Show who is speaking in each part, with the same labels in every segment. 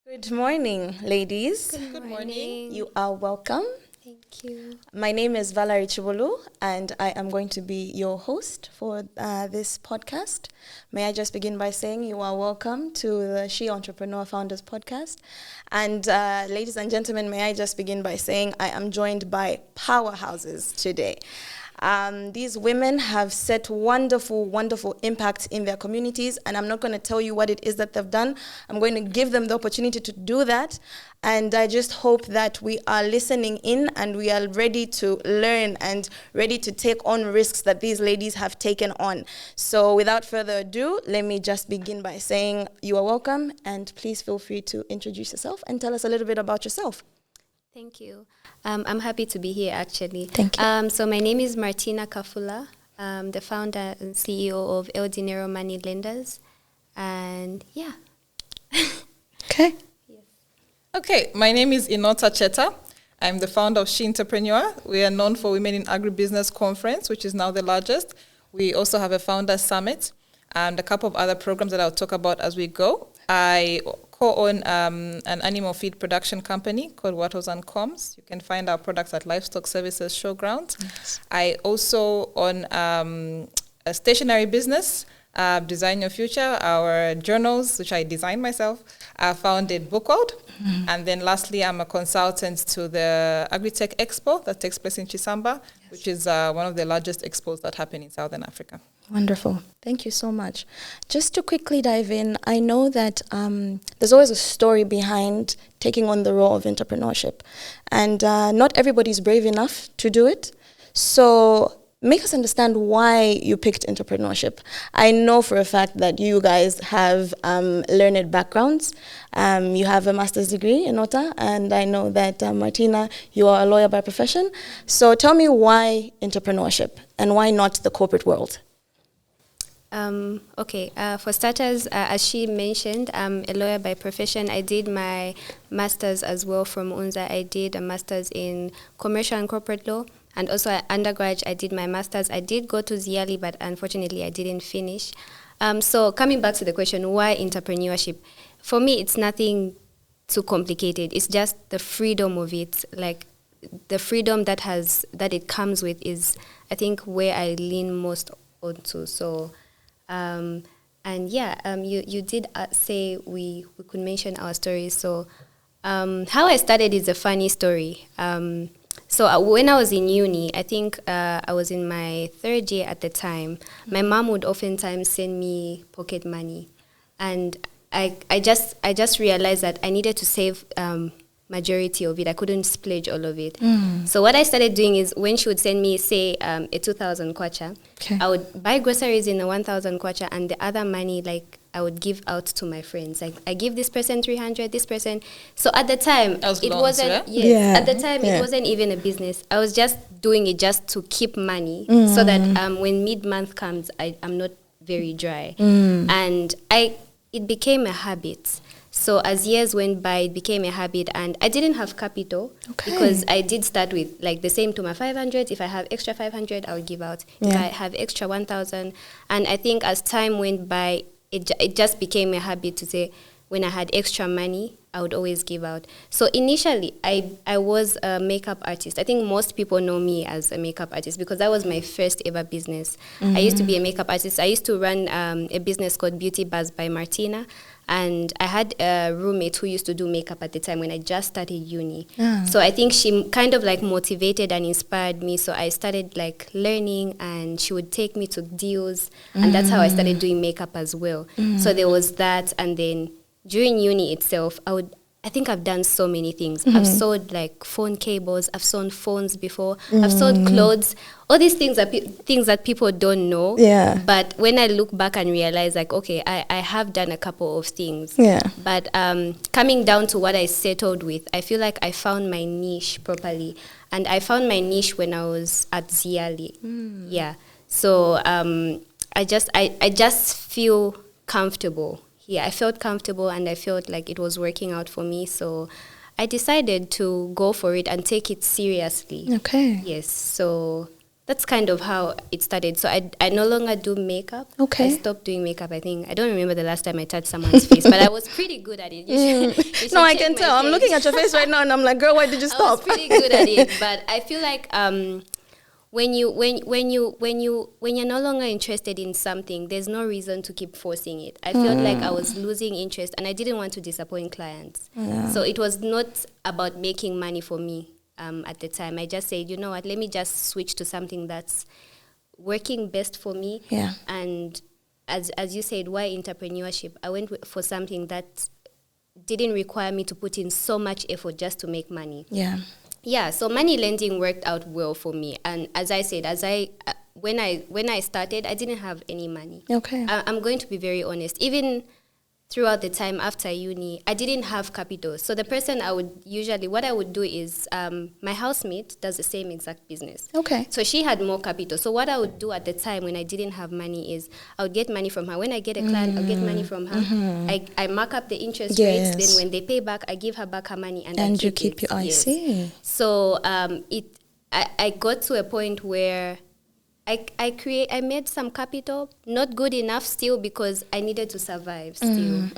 Speaker 1: Good morning, ladies.
Speaker 2: Good morning.
Speaker 1: You are welcome.
Speaker 2: Thank you.
Speaker 1: My name is Valerie Chibolu, and I am going to be your host for this podcast. May I just begin by saying you are welcome to the She Entrepreneur Founders podcast. And ladies and gentlemen, may I just begin by saying I am joined by powerhouses today. These women have set wonderful, wonderful impacts in their communities, and I'm not going to tell you what it is that they've done. I'm going to give them the opportunity to do that, and I just hope that we are listening in and we are ready to learn and ready to take on risks that these ladies have taken on. So without further ado, let me just begin by saying you are welcome, and please feel free to introduce yourself and tell us a little bit about yourself.
Speaker 2: Thank you. I'm happy to be here, actually.
Speaker 1: Thank you.
Speaker 2: So my name is Martina Kafula. I'm the founder and CEO of El Dinero Money Lenders. And yeah.
Speaker 1: Okay.
Speaker 2: Yes.
Speaker 3: Okay, my name is Inota Cheta. I'm the founder of She Entrepreneur. We are known for Women in Agribusiness Conference, which is now the largest. We also have a Founders Summit and a couple of other programs that I'll talk about as we go. I co-own an animal feed production company called Wattles and Coms. You can find our products at Livestock Services Showgrounds.
Speaker 1: Yes.
Speaker 3: I also own a stationery business, Design Your Future. Our journals, which I designed myself, are found in Book World. Mm-hmm. And then lastly, I'm a consultant to the Agritech Expo that takes place in Chisamba, which is one of the largest expos that happen in Southern Africa.
Speaker 1: Wonderful. Thank you so much. Just to quickly dive in, I know that there's always a story behind taking on the role of entrepreneurship. And not everybody's brave enough to do it. So make us understand why you picked entrepreneurship. I know for a fact that you guys have learned backgrounds. You have a master's degree in Inota, and I know that Martina, you are a lawyer by profession. So tell me why entrepreneurship and why not the corporate world?
Speaker 2: For starters, as she mentioned, I'm a lawyer by profession. I did my master's as well from UNZA. I did a master's in commercial and corporate law. And also at undergrad, I did my master's. I did go to Ziali, but unfortunately, I didn't finish. So coming back to the question, why entrepreneurship? For me, it's nothing too complicated. It's just the freedom of it. Like the freedom that it comes with is, I think, where I lean most onto. So, you did say we could mention our stories. So, how I started is a funny story. So when I was in uni, I think I was in my third year at the time, my mom would oftentimes send me pocket money. And I just realized that I needed to save majority of it. I couldn't splurge all of it. So what I started doing is when she would send me, say, a 2,000 kwacha,
Speaker 1: Okay.
Speaker 2: I would buy groceries in a 1,000 kwacha, and the other money, like, I would give out to my friends. Like, I give this person 300, this person. So at the time, it wasn't, at the time, it wasn't even a business. I was just doing it just to keep money so that when mid-month comes, I'm not very dry. And it became a habit. So as years went by, it became a habit, and I didn't have capital because I did start with like the same to my 500. If I have extra 500, I would give out. If I have extra 1,000, and I think as time went by, it just became a habit to say when I had extra money, I would always give out. So initially, I was a makeup artist. I think most people know me as a makeup artist because that was my first ever business. I used to be a makeup artist. I used to run a business called Beauty Buzz by Martina. And I had a roommate who used to do makeup at the time when I just started uni. So I think she kind of like motivated and inspired me. So I started like learning, and she would take me to deals. And that's how I started doing makeup as well. So there was that. And then during uni itself, I think I've done so many things. I've sold like phone cables. I've sold phones before. I've sold clothes. All these things are things that people don't know.
Speaker 1: Yeah.
Speaker 2: But when I look back and realize, like, okay, I have done a couple of things.
Speaker 1: Yeah.
Speaker 2: But coming down to what I settled with, I feel like I found my niche properly. And I found my niche when I was at Ziali. Yeah. So I just feel comfortable. Yeah, I felt comfortable, and I felt like it was working out for me. So I decided to go for it and take it seriously.
Speaker 1: Okay.
Speaker 2: Yes. So that's kind of how it started. So I no longer do makeup.
Speaker 1: Okay.
Speaker 2: I stopped doing makeup, I think. I don't remember the last time I touched someone's face, but I was pretty good at it. You should
Speaker 1: no, I can tell. I'm looking at your face right now and I'm like, girl, why did you stop?
Speaker 2: I was pretty good at it, but I feel like when you're no longer interested in something, there's no reason to keep forcing it. I felt like I was losing interest and I didn't want to disappoint clients. Yeah. So it was not about making money for me. At the time, I just said, you know what, let me just switch to something that's working best for me.
Speaker 1: Yeah.
Speaker 2: And as you said, why entrepreneurship? I went for something that didn't require me to put in so much effort just to make money.
Speaker 1: Yeah.
Speaker 2: Yeah, so money lending worked out well for me. And as I said, when I started, I didn't have any money.
Speaker 1: Okay.
Speaker 2: I'm going to be very honest. Even throughout the time after uni, I didn't have capital. So the person what I would do is, my housemate does the same exact business.
Speaker 1: Okay.
Speaker 2: So she had more capital. So what I would do at the time when I didn't have money is, I would get money from her. When I get a client, I'll get money from her. I mark up the interest rates. Then when they pay back, I give her back her money. And
Speaker 1: you keep your, I see.
Speaker 2: So I got to a point where I made some capital, not good enough still because I needed to survive still.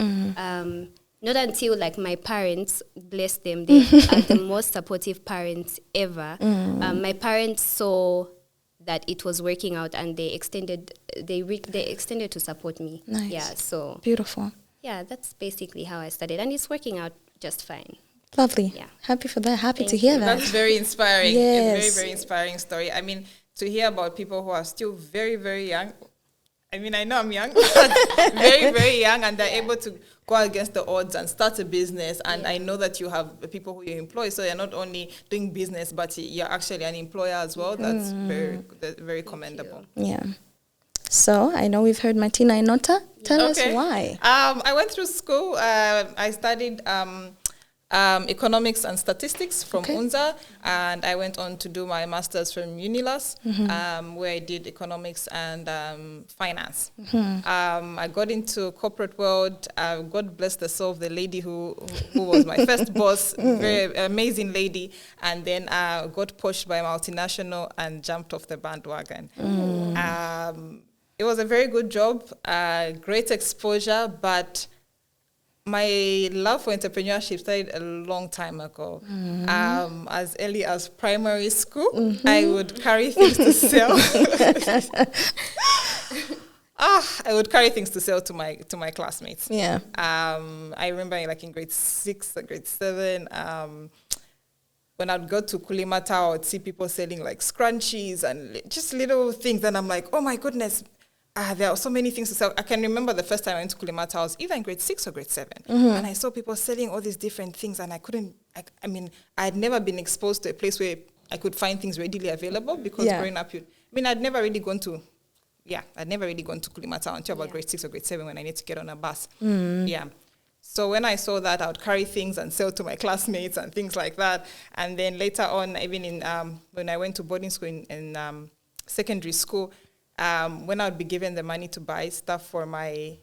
Speaker 2: Not until like my parents, bless them, they are the most supportive parents ever. My parents saw that it was working out and they extended to support me.
Speaker 1: Nice.
Speaker 2: Yeah, so
Speaker 1: beautiful.
Speaker 2: Yeah, that's basically how I started and it's working out just fine.
Speaker 1: Lovely. Yeah. Happy for that. Happy to hear that.
Speaker 3: That's very inspiring.
Speaker 1: Yes.
Speaker 3: It's a very, very inspiring story. I mean, to hear about people who are still very, very young. I mean, I know I'm young, but very, very young, and they're able to go against the odds and start a business. And I know that you have people who you employ, so you're not only doing business, but you're actually an employer as well. That's very commendable.
Speaker 1: Yeah. So I know we've heard Martina Inota. Tell us why.
Speaker 3: I went through school. I studied economics and statistics from UNZA, and I went on to do my master's from Unilas, where I did economics and finance. I got into corporate world. God bless the soul of the lady who was my first boss, very amazing lady, and then got pushed by a multinational and jumped off the bandwagon. It was a very good job, great exposure, but my love for entrepreneurship started a long time ago. As early as primary school, I would carry things to sell. I would carry things to sell to my classmates.
Speaker 1: Yeah.
Speaker 3: I remember like in grade 6 or grade 7, when I'd go to Kulimata, I would see people selling like scrunchies and just little things, and I'm like, oh my goodness, there are so many things to sell. I can remember the first time I went to Kulimata, I was either in grade 6 or grade 7. And I saw people selling all these different things, and I had never been exposed to a place where I could find things readily available, because growing up, I'd never really gone to Kulimata until about grade 6 or grade 7 when I need to get on a bus. So when I saw that, I would carry things and sell to my classmates and things like that. And then later on, even in when I went to boarding school in secondary school, when I would be given the money to buy stuff for my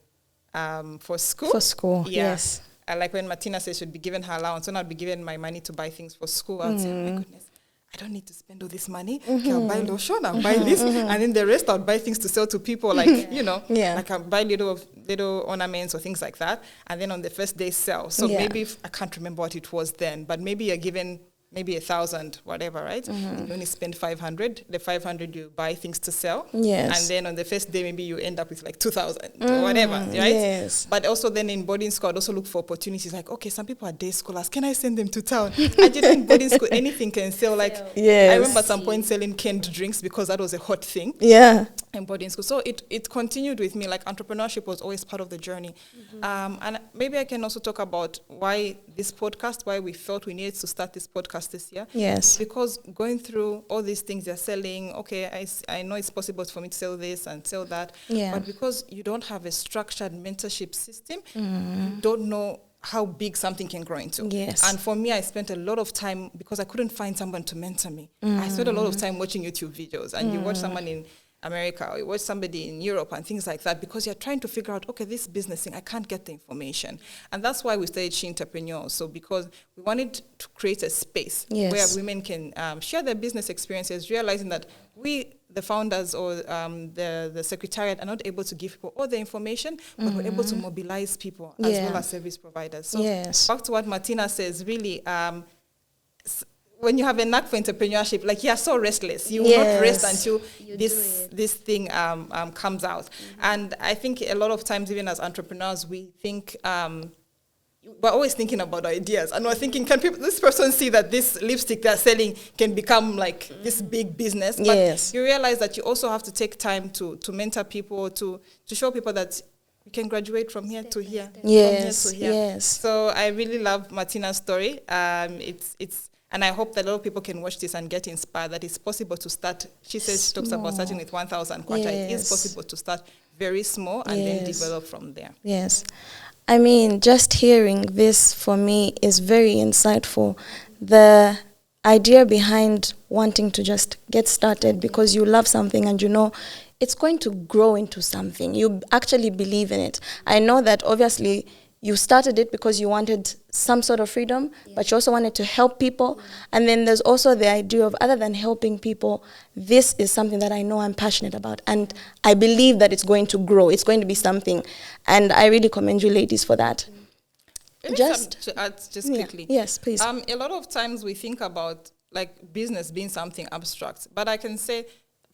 Speaker 3: for school.
Speaker 1: For school, yes.
Speaker 3: Like when Martina says she'd be given her allowance, when I'd be given my money to buy things for school, I'd say, oh my goodness, I don't need to spend all this money. Okay, I'll buy lotion, I'll buy this, and then the rest I'll buy things to sell to people, like, like I'll buy little ornaments or things like that, and then on the first day sell. So maybe, I can't remember what it was then, but maybe you're given maybe 1,000, whatever, right? You only spend 500. The 500 you buy things to sell.
Speaker 1: Yes.
Speaker 3: And then on the first day, maybe you end up with like 2,000 or whatever, right?
Speaker 1: Yes.
Speaker 3: But also then in boarding school, I'd also look for opportunities like, okay, some people are day scholars. Can I send them to town? I did in boarding school, anything can sell. Like, I remember at some point selling canned drinks because that was a hot thing.
Speaker 1: Yeah.
Speaker 3: In boarding school. So it continued with me. Like, entrepreneurship was always part of the journey. And maybe I can also talk about why this podcast, why we felt we needed to start this podcast this year.
Speaker 1: Yes.
Speaker 3: Because going through all these things they're selling, okay, I know it's possible for me to sell this and sell that.
Speaker 1: Yeah.
Speaker 3: But because you don't have a structured mentorship system, you don't know how big something can grow into.
Speaker 1: Yes.
Speaker 3: And for me, I spent a lot of time, because I couldn't find someone to mentor me. I spent a lot of time watching YouTube videos, and you watch someone in America, or you watch somebody in Europe and things like that, because you're trying to figure out, okay, this business thing, I can't get the information. And that's why we started She Entrepreneurs. So because we wanted to create a space where women can share their business experiences, realizing that we the founders or the secretariat are not able to give people all the information, but we're able to mobilize people as well as service providers. So back to what Martina says, really, when you have a knack for entrepreneurship, like you're so restless, you will not rest until this thing comes out. And I think a lot of times, even as entrepreneurs, we think we're always thinking about ideas, and we're thinking, can this person see that this lipstick they're selling can become like this big business? But you realize that you also have to take time to mentor people, to show people that you can graduate from here to here, from here to here. So I really love Martina's story. And I hope that a lot of people can watch this and get inspired that it's possible to start. She says, she talks about starting with 1,000 kwacha. It is possible to start very small and then develop from there.
Speaker 1: Yes. I mean, just hearing this for me is very insightful. The idea behind wanting to just get started because you love something and you know it's going to grow into something. You actually believe in it. I know that obviously you started it because you wanted some sort of freedom, but you also wanted to help people. And then there's also the idea of, other than helping people, this is something that I know I'm passionate about. And I believe that it's going to grow. It's going to be something. And I really commend you ladies for that.
Speaker 3: Just to add just quickly.
Speaker 1: Yes, please.
Speaker 3: A lot of times we think about like business being something abstract. But I can say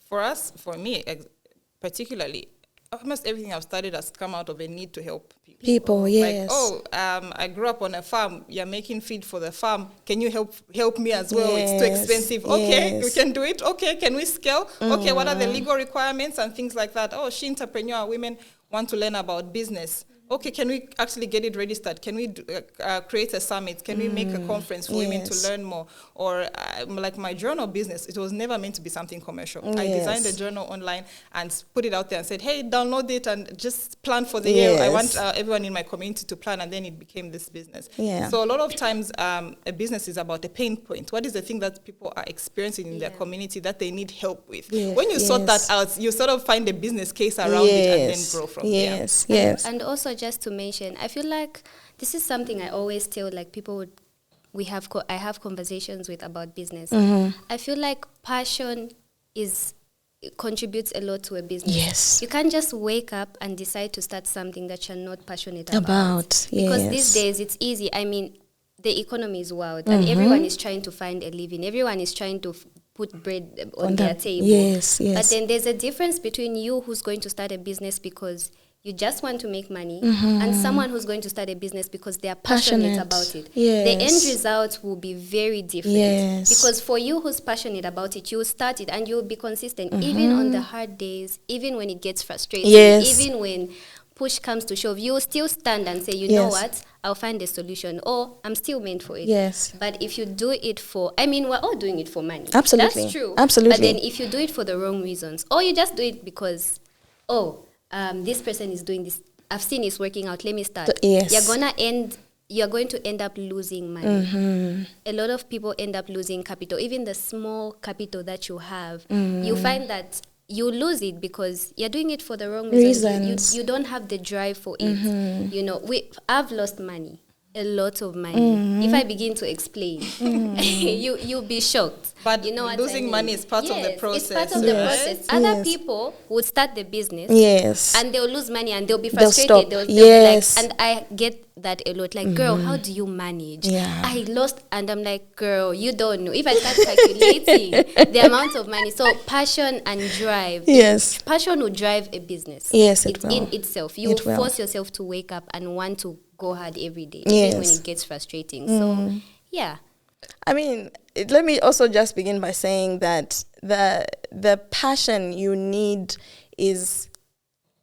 Speaker 3: for me particularly, almost everything I've studied has come out of a need to help people.
Speaker 1: Yes.
Speaker 3: Like, I grew up on a farm. You're making feed for the farm. Can you help me as well? It's too expensive. Okay, we can do it. Okay, can we scale? Okay, what are the legal requirements and things like that? Oh, she entrepreneur, women want to learn about business. Okay, can we actually get it registered? Can we create a summit? Can we make a conference for women to learn more? Or like my journal business, it was never meant to be something commercial. I designed a journal online and put it out there and said, hey, download it and just plan for the year. I want everyone in my community to plan, and then it became this business. So a lot of times a business is about a pain point. What is the thing that people are experiencing in their community that they need help with? When you sort that out, you sort of find a business case around it and then grow from there.
Speaker 2: And also just to mention, I feel like this is something I always tell like people I have conversations with about business. I feel like passion contributes a lot to a business. You can't just wake up and decide to start something that you're not passionate about. Because these days it's easy. I mean, the economy is wild and everyone is trying to find a living. Everyone is trying to put bread on their table. But then there's a difference between you who's going to start a business because you just want to make money, and someone who's going to start a business because they are passionate about it. The end result will be very different. Because for you who's passionate about it, you'll start it and you'll be consistent, even on the hard days, even when it gets frustrating, even when push comes to shove, you'll still stand and say, you know what, I'll find a solution, or I'm still meant for it. But if you do it we're all doing it for money.
Speaker 1: Absolutely.
Speaker 2: That's true.
Speaker 1: Absolutely.
Speaker 2: But then if you do it for the wrong reasons, or you just do it because, this person is doing this, I've seen it's working out, let me start. You're going to end up losing money. A lot of people end up losing capital, even the small capital that you have. You find that you lose it because you're doing it for the wrong reasons. You don't have the drive for it. You know, I've lost money. A lot of money. If I begin to explain, you'll be shocked.
Speaker 3: But
Speaker 2: you know what
Speaker 3: losing money is part of the process.
Speaker 2: It's part of the process. Other people would start the business, and they'll lose money and they'll be frustrated. They'll be like, and I get that a lot. Like, girl, how do you manage? I lost, and I'm like, girl, you don't know. If I start calculating the amount of money, so passion and drive. Passion will drive a business.
Speaker 1: It's
Speaker 2: in itself. You force yourself to wake up and want to go hard every day, even when it gets frustrating. So,
Speaker 1: I mean, let me also just begin by saying that the passion you need is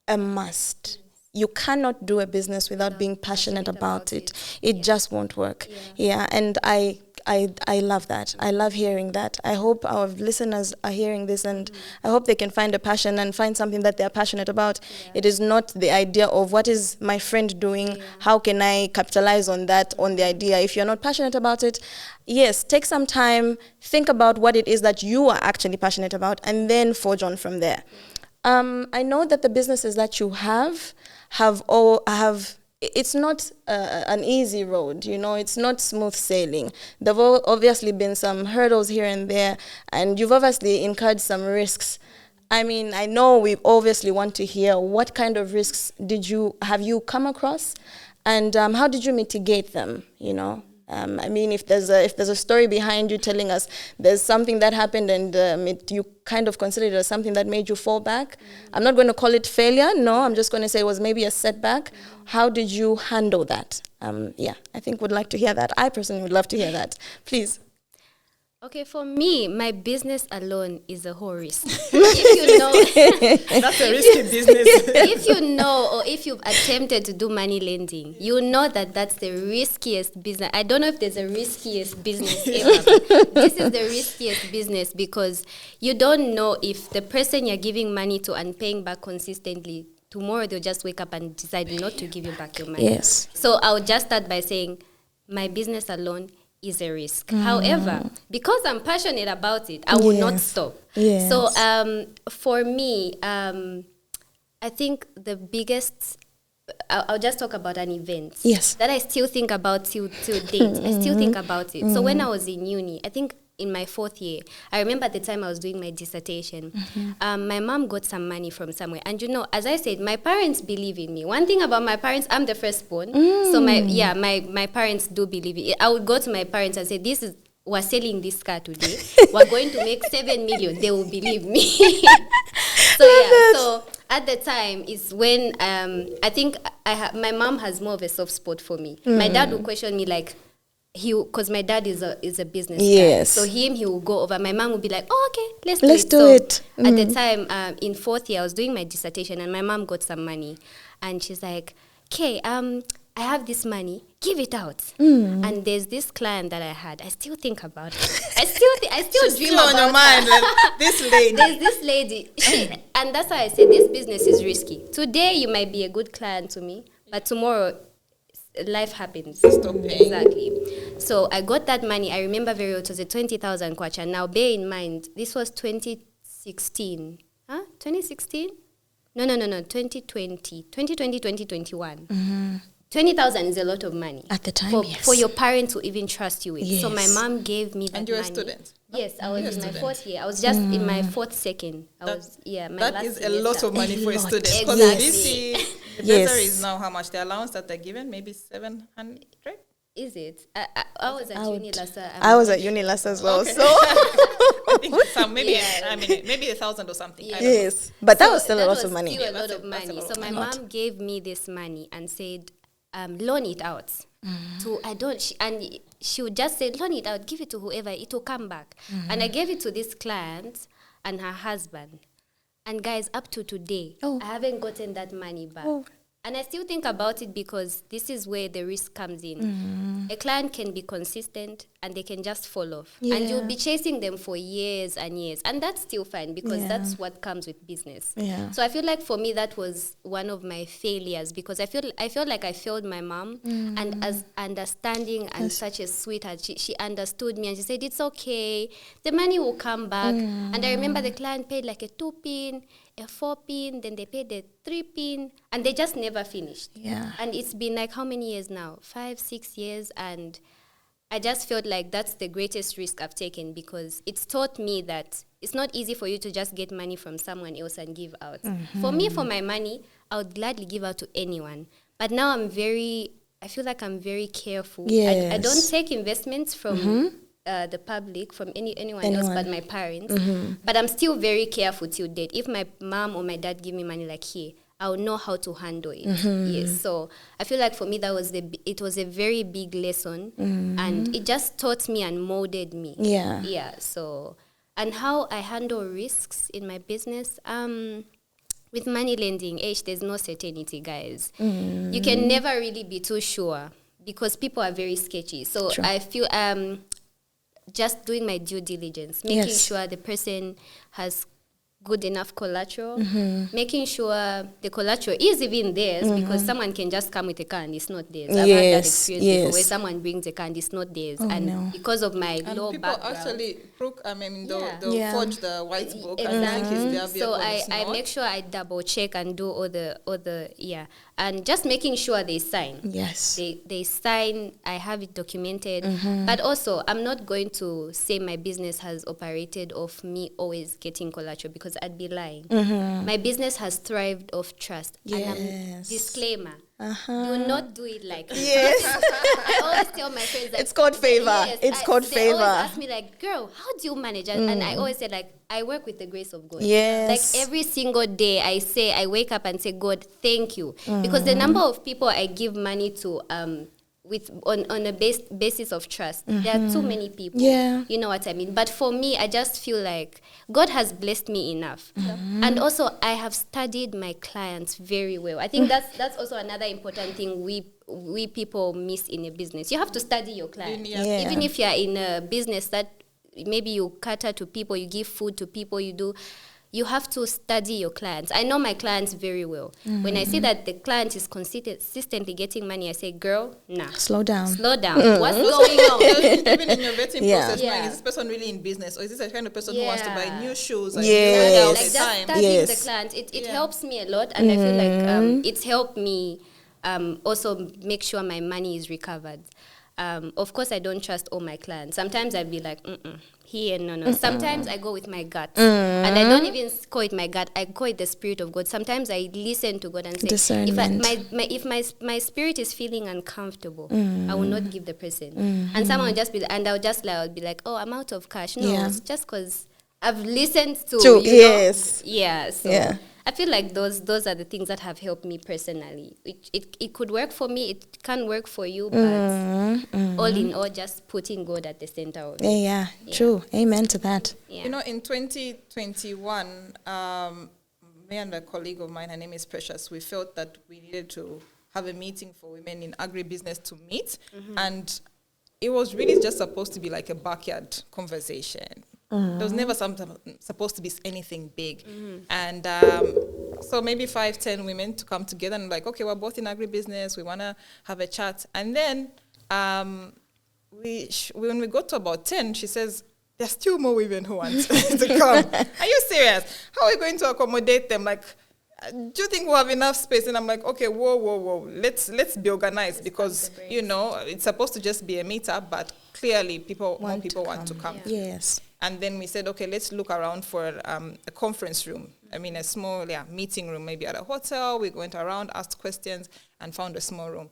Speaker 1: a must. You cannot do a business without being passionate about it. It just won't work. And I love that. I love hearing that. I hope our listeners are hearing this, and I hope they can find a passion and find something that they're passionate about. It is not the idea of what is my friend doing, how can I capitalize on that, on the idea. If you're not passionate about it, yes, take some time, think about what it is that you are actually passionate about, and then forge on from there. I know that the businesses that you have it's not an easy road, you know, it's not smooth sailing. There have obviously been some hurdles here and there, and you've obviously incurred some risks. I mean, I know we obviously want to hear what kind of risks have you come across, and how did you mitigate them? You know, I mean, if there's a story behind you telling us there's something that happened and you kind of consider it as something that made you fall back. I'm not going to call it failure. No, I'm just going to say it was maybe a setback. How did you handle that? Yeah, I think we'd like to hear that. I personally would love to hear that. Please.
Speaker 2: Okay, for me, my business alone is a whole risk. If you know,
Speaker 3: that's a risky business.
Speaker 2: If you know, or if you've attempted to do money lending, you know that that's the riskiest business. I don't know if there's a riskiest business ever. But this is the riskiest business because you don't know if the person you're giving money to and paying back consistently, tomorrow they'll just wake up and decide not to give you back your money.
Speaker 1: Yes.
Speaker 2: So I'll just start by saying, my business alone is a risk. However, because I'm passionate about it, I will not stop.
Speaker 1: Yes.
Speaker 2: So for me, I think the biggest, I'll just talk about an event that I still think about till date. I still think about it. So when I was in uni, I think in my 4th year, I remember at the time I was doing my dissertation, my mom got some money from somewhere. And you know, as I said, my parents believe in me. One thing about my parents, I'm the firstborn. So my parents do believe in it. I would go to my parents and say, we're selling this car today. We're going to make 7 million. They will believe me. So at the time is when I think my mom has more of a soft spot for me. My dad would question me like, because my dad is a business guy. So he will go over. My mom would be like, oh, okay, let's do it. At the time, in 4th year, I was doing my dissertation and my mom got some money. And she's like, okay, I have this money, give it out. And there's this client that I had. I still think about it. I still dream about
Speaker 3: on your mind, like, this lady.
Speaker 2: There's this lady. And that's why I say this business is risky. Today, you might be a good client to me, but tomorrow, life happens.
Speaker 3: Stop paying.
Speaker 2: Exactly. So I got that money. I remember very well. It was a 20,000 kwacha. Now bear in mind, this was 2016. 2016? No. 2020, 2021. 20,000 is a lot of money.
Speaker 1: At the time,
Speaker 2: for your parents to even trust you with. Yes. So my mom gave me that money.
Speaker 3: And you're a student?
Speaker 2: Yes, I was in my 4th year. I was just in my 4th second.
Speaker 3: That is a lot of money for a student.
Speaker 2: Exactly.
Speaker 3: Because the bursary is now how much? The allowance that they're given, maybe 700?
Speaker 2: Is it? I was at uni last year.
Speaker 1: I was at uni last as well. Okay. So
Speaker 3: I think some, maybe 1,000 or something.
Speaker 1: Yes, but that was still a lot of money.
Speaker 2: Still a lot of money. So my mom gave me this money and said, loan it out. She would just say, loan it out, give it to whoever, it will come back. And I gave it to this client and her husband. And guys, up to today, I haven't gotten that money back. And I still think about it because this is where the risk comes in. A client can be consistent and they can just fall off. Yeah. And you'll be chasing them for years and years. And that's still fine because that's what comes with business. Yeah. So I feel like for me that was one of my failures because I feel like I failed my mom. And as understanding and such a sweetheart, she understood me and she said, it's okay. The money will come back. And I remember the client paid like a 2-pin, a 4-pin, then they paid the 3-pin, and they just never finished. Yeah. And it's been like how many years now? 5-6 years, and I just felt like that's the greatest risk I've taken because it's taught me that it's not easy for you to just get money from someone else and give out. For me, for my money, I would gladly give out to anyone. But now I feel like I'm very careful. Yes. I don't take investments from the public, from anyone else but my parents. But I'm still very careful till date. If my mom or my dad give me money like here, I'll know how to handle it. Yes. So I feel like for me it was a very big lesson and it just taught me and molded me. Yeah. Yeah. So and how I handle risks in my business, with money lending, there's no certainty, guys. You can never really be too sure because people are very sketchy. So I feel just doing my due diligence, making sure the person has good enough collateral, making sure the collateral is even theirs because someone can just come with a car and it's not theirs. I've had that experience before where someone brings a car and it's not theirs. Because of my low background.
Speaker 3: Actually, they'll forge the white book and think it's their vehicle.
Speaker 2: So I make sure I double check and do all the and just making sure they sign.
Speaker 1: Yes.
Speaker 2: They sign, I have it documented. But also, I'm not going to say my business has operated off me always getting collateral, because I'd be lying. My business has thrived off trust.
Speaker 1: Yes.
Speaker 2: And disclaimer, do not do it like this.
Speaker 1: Yes.
Speaker 2: I always tell my friends that
Speaker 1: it's called favor.
Speaker 2: They always ask me like, girl, how do you manage? And I always say like, I work with the grace of God.
Speaker 1: Yes.
Speaker 2: Like every single day I wake up and say, God, thank you. Because the number of people I give money to on a basis of trust, there are too many people.
Speaker 1: Yeah.
Speaker 2: You know what I mean? But for me, I just feel like God has blessed me enough. And also I have studied my clients very well. I think that's also another important thing we people miss in a business. You have to study your client.
Speaker 1: Yeah.
Speaker 2: Even if you're in a business that maybe you cater to people, you give food to people, you have to study your clients. I know my clients very well. When I see that the client is consistently getting money, I say, girl, nah.
Speaker 1: Slow down.
Speaker 2: What's going on?
Speaker 3: Even in your vetting process, is this person really in business? Or is this the kind of person who wants to buy new shoes? And
Speaker 1: yes.
Speaker 2: Like just studying the client, it helps me a lot. And I feel like it's helped me also make sure my money is recovered. Of course, I don't trust all my clients. Sometimes I'd be like, no. Sometimes I go with my gut. And I don't even call it my gut. I call it the Spirit of God. Sometimes I listen to God and say, if my spirit is feeling uncomfortable, I will not give the person. And someone will just be, and I'll be like, oh, I'm out of cash. No, it's just because I've listened to
Speaker 1: yes.
Speaker 2: Yeah. So I feel like those are the things that have helped me personally. It could work for me, it can work for you, but all in all, just putting God at the center of it.
Speaker 1: Yeah, true. Amen to that.
Speaker 2: Yeah.
Speaker 3: You know, in 2021, me and a colleague of mine, her name is Precious, we felt that we needed to have a meeting for women in agribusiness to meet. And it was really just supposed to be like a backyard conversation. There was never supposed to be anything big. And so maybe 5-10 women to come together and like, okay, we're both in agribusiness, we want to have a chat. And then when we got to about 10, she says, there's still more women who want to come. Are you serious? How are we going to accommodate them? Like, do you think we'll have enough space? And I'm like, okay, whoa. Let's be organized, because, you know, it's supposed to just be a meetup, but clearly more people want to come.
Speaker 1: Yeah. Yes.
Speaker 3: And then we said, okay, let's look around for a conference room. I mean, a small meeting room, maybe at a hotel. We went around, asked questions, and found a small room.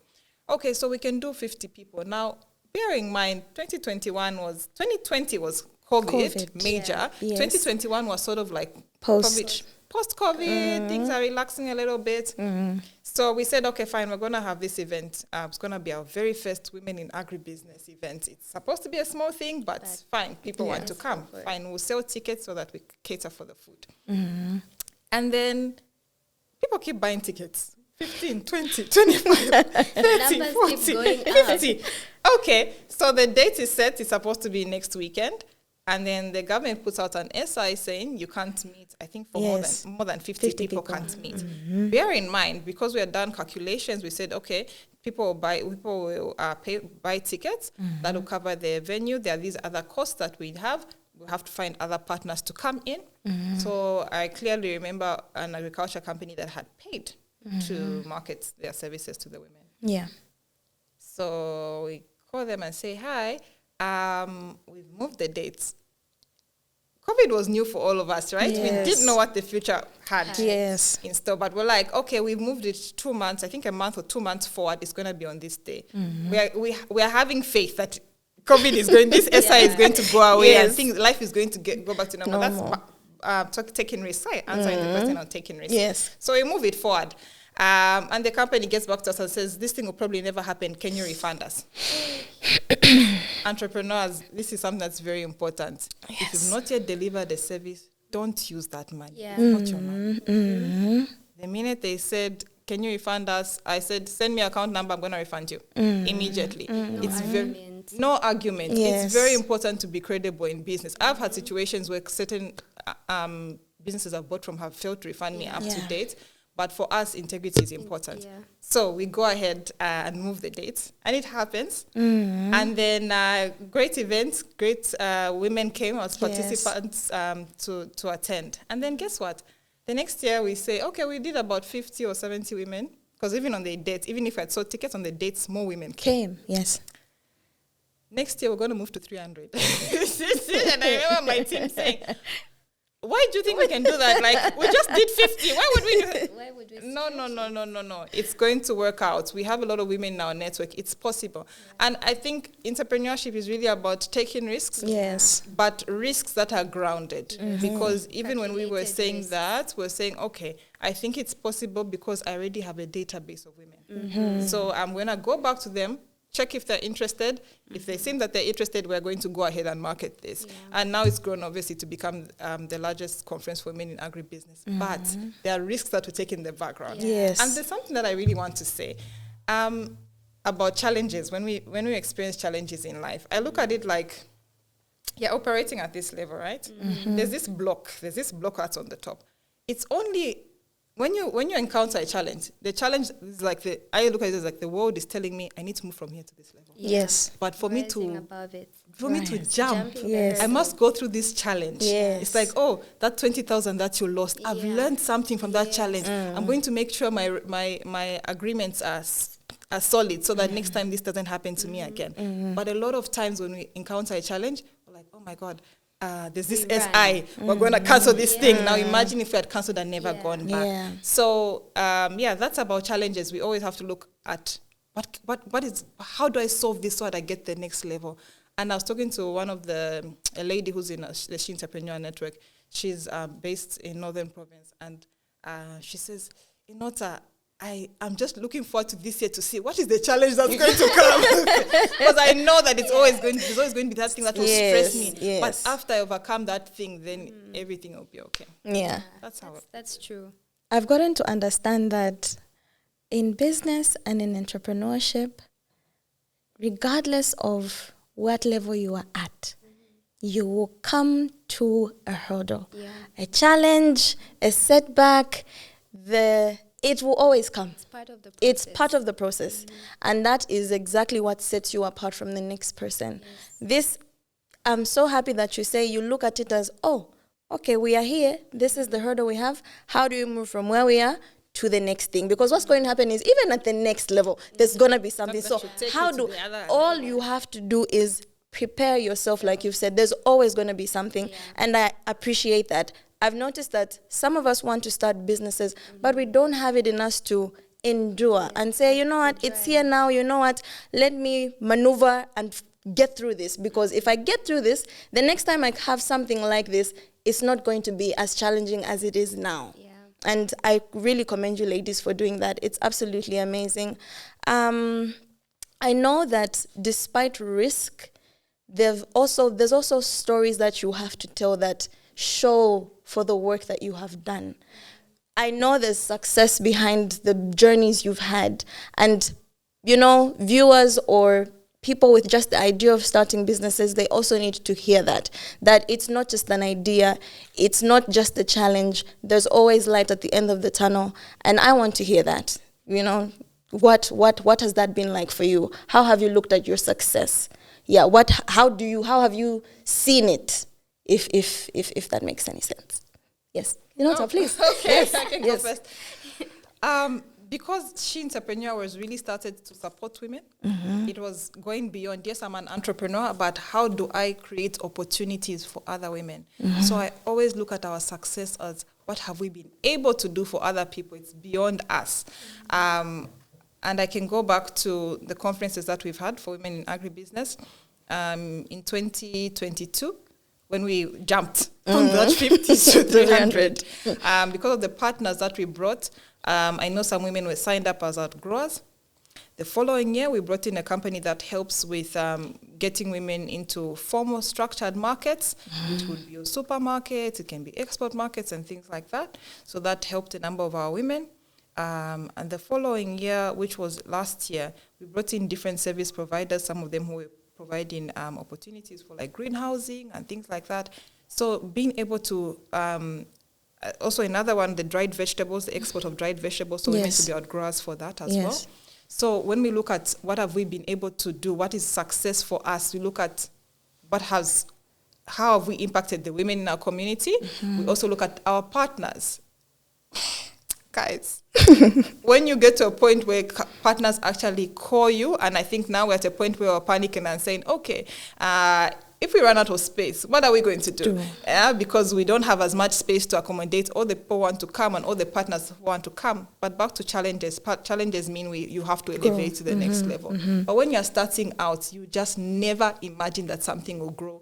Speaker 3: Okay, so we can do 50 people. Now, bear in mind, 2020 was COVID major. Yeah. Yes. 2021 was sort of like post-COVID, things are relaxing a little bit. So we said, okay, fine, we're going to have this event. It's going to be our very first Women in Agribusiness event. It's supposed to be a small thing, but fine, people want to come. Fine, we'll sell tickets so that we cater for the food. And then people keep buying tickets. 15, 20, 25, 30, 40, 50. Okay, so the date is set. It's supposed to be next weekend. And then the government puts out an SI saying you can't meet, I think for more than 50 people can't meet. Bear in mind, because we had done calculations, we said, okay, people will buy tickets. That will cover the venue. There are these other costs that we have. We'll have to find other partners to come in. So I clearly remember an agriculture company that had paid to market their services to the women.
Speaker 1: Yeah.
Speaker 3: So we call them and say, hi, we've moved the dates. COVID was new for all of us, right?
Speaker 1: Yes.
Speaker 3: We didn't know what the future had in store, but we're like, okay, we've moved it 2 months, I think a month or 2 months forward, it's going to be on this day. We are having faith that COVID is going, this SI is going to go away and life is going to go back to normal. That's taking risks. Answering the question on taking risks.
Speaker 1: Yes.
Speaker 3: So we move it forward. And the company gets back to us and says, this thing will probably never happen. Can you refund us? Entrepreneurs, this is something that's very important. Yes. If you've not yet delivered a service, don't use that money. Yeah. It's not your money. The minute they said, can you refund us? I said, send me your account number. I'm going to refund you immediately. No argument. Yes. It's very important to be credible in business. I've had situations where certain businesses I've bought from have failed to refund me up to date. But for us, integrity is important. Yeah. So we go ahead and move the dates. And it happens. And then great events, great women came as participants to attend. And then guess what? The next year we say, okay, we did about 50 or 70 women. Because even on the dates, even if I sold tickets on the dates, more women came.
Speaker 1: Yes.
Speaker 3: Next year, we're going to move to 300. And I remember my team saying, why do you think we can do that? Like, we just did 50. Why would we do it?
Speaker 2: Why would we?
Speaker 3: No. It's going to work out. We have a lot of women in our network. It's possible. Yeah. And I think entrepreneurship is really about taking risks.
Speaker 1: Yes.
Speaker 3: But risks that are grounded. Because even when we were saying that, we're saying, okay, I think it's possible because I already have a database of women. So I'm going to go back to them, check if they're interested. If they seem that they're interested, we're going to go ahead and market this. Yeah. And now it's grown, obviously, to become the largest conference for women in agribusiness. But there are risks that we take in the background.
Speaker 1: Yes.
Speaker 3: And there's something that I really want to say about challenges. When we experience challenges in life, I look at it like you're operating at this level, right? There's this block that's on the top. It's only when you encounter a challenge, the challenge is like I look at it as like the world is telling me I need to move from here to this level.
Speaker 1: Yes.
Speaker 3: But for me to jump,
Speaker 1: yes,
Speaker 3: I must go through this challenge.
Speaker 1: Yes.
Speaker 3: It's like, oh, that 20,000 that you lost, I've learned something from that challenge. I'm going to make sure my agreements are solid so that next time this doesn't happen to me again. But a lot of times when we encounter a challenge, we're like, oh my God, there's this SI, we're going to cancel this thing. Now imagine if we had cancelled and never gone back.
Speaker 1: Yeah.
Speaker 3: So that's about challenges. We always have to look at how do I solve this so that I get the next level. And I was talking to a lady who's in the She Entrepreneur Network. She's based in Northern Province, and she says, Inota, I'm just looking forward to this year to see what is the challenge that's going to come. Because I know that there's always going to be that thing that will stress me.
Speaker 1: Yes.
Speaker 3: But after I overcome that thing, then everything will be okay.
Speaker 1: Yeah.
Speaker 2: That's true.
Speaker 1: I've gotten to understand that in business and in entrepreneurship, regardless of what level you are at, you will come to a hurdle, a challenge, a setback, it will always come. It's part of the process. And that is exactly what sets you apart from the next person. Yes. I'm so happy that you say you look at it as, oh, okay, we are here. This is the hurdle we have. How do you move from where we are to the next thing? Because what's going to happen is even at the next level, there's going to be something. So all you have to do is prepare yourself, like you've said. There's always going to be something. And I appreciate that. I've noticed that some of us want to start businesses, but we don't have it in us to endure and say, you know what, it's here now, you know what, let me maneuver and get through this. Because if I get through this, the next time I have something like this, it's not going to be as challenging as it is now. Yeah. And I really commend you ladies for doing that. It's absolutely amazing. I know that despite risk, there's also stories that you have to tell that show for the work that you have done. I know there's success behind the journeys you've had. And, viewers or people with just the idea of starting businesses, they also need to hear that it's not just an idea, it's not just a challenge. There's always light at the end of the tunnel. And I want to hear that. What has that been like for you? How have you looked at your success? Yeah, how have you seen it? If that makes any sense. Yes. Inota, please.
Speaker 3: Okay,
Speaker 1: yes.
Speaker 3: I can go first. Because She Entrepreneur was really started to support women, it was going beyond, yes, I'm an entrepreneur, but how do I create opportunities for other women? So I always look at our success as what have we been able to do for other people? It's beyond us. And I can go back to the conferences that we've had for women in agribusiness in 2022. When we jumped from that 50 to 300. Because of the partners that we brought, I know some women were signed up as outgrowers. The following year, we brought in a company that helps with getting women into formal structured markets, which would be your supermarkets, it can be export markets and things like that. So that helped a number of our women. And the following year, which was last year, we brought in different service providers, some of them who were providing opportunities for like greenhousing and things like that. So being able to, also another one, the dried vegetables, the export of dried vegetables, so we need to be outgrowers for that as well. So when we look at what have we been able to do, what is success for us, we look at how have we impacted the women in our community. We also look at our partners. guys, when you get to a point where partners actually call you, and I think now we're at a point where we're panicking and saying, okay, if we run out of space, what are we going to do? Because we don't have as much space to accommodate all the people who want to come and all the partners who want to come. But back to challenges. Challenges mean you have to elevate to the next level. But when you're starting out, you just never imagine that something will grow